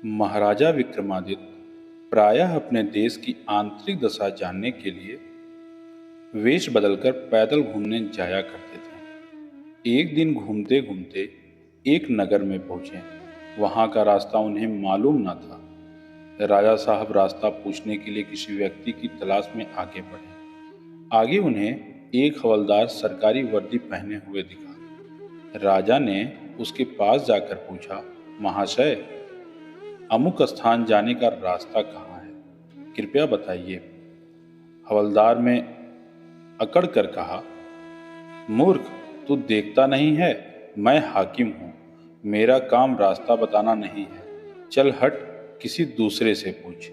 महाराजा विक्रमादित्य प्रायः अपने देश की आंतरिक दशा जानने के लिए वेश बदलकर पैदल घूमने जाया करते थे। एक दिन घूमते घूमते एक नगर में पहुंचे। वहां का रास्ता उन्हें मालूम न था। राजा साहब रास्ता पूछने के लिए किसी व्यक्ति की तलाश में आगे बढ़े। आगे उन्हें एक हवलदार सरकारी वर्दी पहने हुए दिखा। राजा ने उसके पास जाकर पूछा, महाशय, अमुक स्थान जाने का रास्ता कहाँ है? कृपया बताइए। हवलदार में अकड़ कर कहा, मूर्ख, तू देखता नहीं है मैं हाकिम हूँ। मेरा काम रास्ता बताना नहीं है। चल हट, किसी दूसरे से पूछ।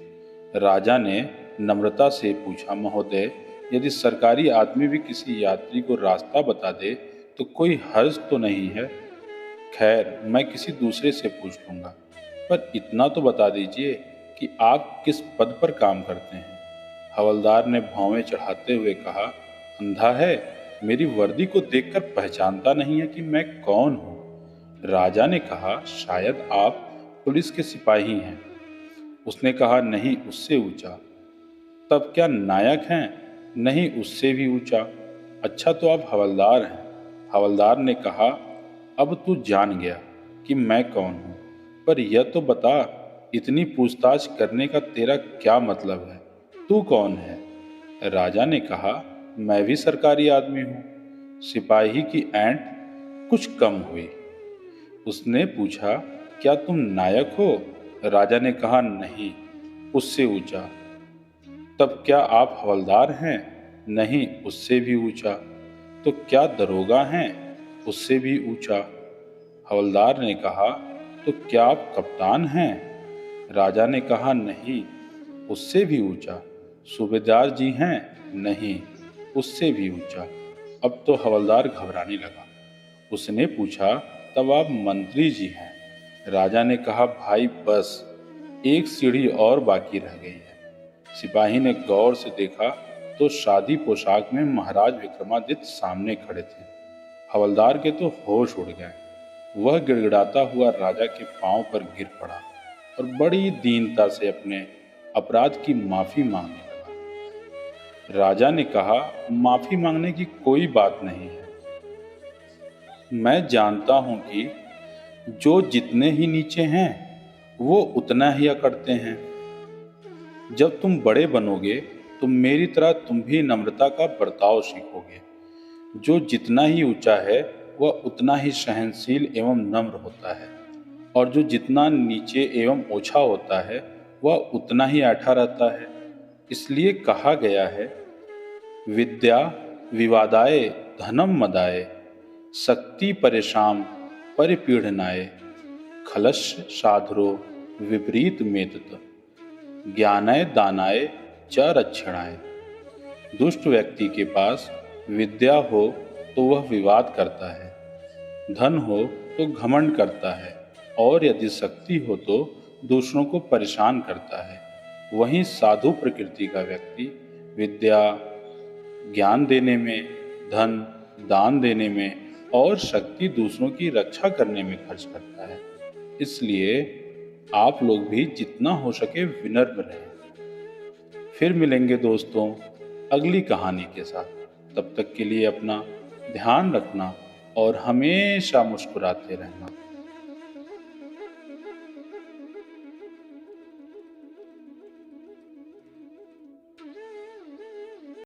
राजा ने नम्रता से पूछा, महोदय, यदि सरकारी आदमी भी किसी यात्री को रास्ता बता दे तो कोई हर्ज तो नहीं है? खैर, मैं किसी दूसरे से पूछ लूँगा, पर इतना तो बता दीजिए कि आप किस पद पर काम करते हैं। हवलदार ने भौवें चढ़ाते हुए कहा, अंधा है, मेरी वर्दी को देखकर पहचानता नहीं है कि मैं कौन हूँ। राजा ने कहा, शायद आप पुलिस के सिपाही हैं। उसने कहा, नहीं, उससे ऊंचा। तब क्या नायक हैं? नहीं, उससे भी ऊंचा। अच्छा, तो आप हवलदार हैं। हवलदार ने कहा, अब तू जान गया कि मैं कौन हूँ, पर यह तो बता, इतनी पूछताछ करने का तेरा क्या मतलब है? तू कौन है? राजा ने कहा, मैं भी सरकारी आदमी हूँ। सिपाही की ऐंठ कुछ कम हुई। उसने पूछा, क्या तुम नायक हो? राजा ने कहा, नहीं, उससे ऊंचा। तब क्या आप हवलदार हैं? नहीं, उससे भी ऊंचा। तो क्या दरोगा हैं? उससे भी ऊंचा। हवलदार ने कहा, तो क्या आप कप्तान हैं? राजा ने कहा, नहीं, उससे भी ऊंचा। सूबेदार जी हैं? नहीं, उससे भी ऊंचा। अब तो हवलदार घबराने लगा। उसने पूछा, तब आप मंत्री जी हैं? राजा ने कहा, भाई बस एक सीढ़ी और बाकी रह गई है। सिपाही ने गौर से देखा तो शादी पोशाक में महाराज विक्रमादित्य सामने खड़े थे। हवलदार के तो होश उड़ गए। वह गिड़गिड़ाता हुआ राजा के पांव पर गिर पड़ा और बड़ी दीनता से अपने अपराध की माफी मांगने लगा। राजा ने कहा, माफी मांगने की कोई बात नहीं है। मैं जानता हूं कि जो जितने ही नीचे हैं वो उतना ही अकड़ते हैं। जब तुम बड़े बनोगे तो मेरी तरह तुम भी नम्रता का बर्ताव सीखोगे। जो जितना ही ऊंचा है वह उतना ही सहनशील एवं नम्र होता है, और जो जितना नीचे एवं ओछा होता है वह उतना ही ऐठा रहता है। इसलिए कहा गया है, विद्या विवादाय धनम मदाय, शक्ति परेशान परिपीड़नाय, खलस्य साधरो विपरीत मेतत, ज्ञानाय दानाय च रक्षणाय। दुष्ट व्यक्ति के पास विद्या हो तो वह विवाद करता है, धन हो तो घमंड करता है, और यदि शक्ति हो तो दूसरों को परेशान करता है। वहीं साधु प्रकृति का व्यक्ति विद्या ज्ञान देने में, धन दान देने में और शक्ति दूसरों की रक्षा करने में खर्च करता है। इसलिए आप लोग भी जितना हो सके विनम्र रहें। फिर मिलेंगे दोस्तों अगली कहानी के साथ। तब तक के लिए अपना ध्यान रखना और हमेशा मुस्कुराते रहना।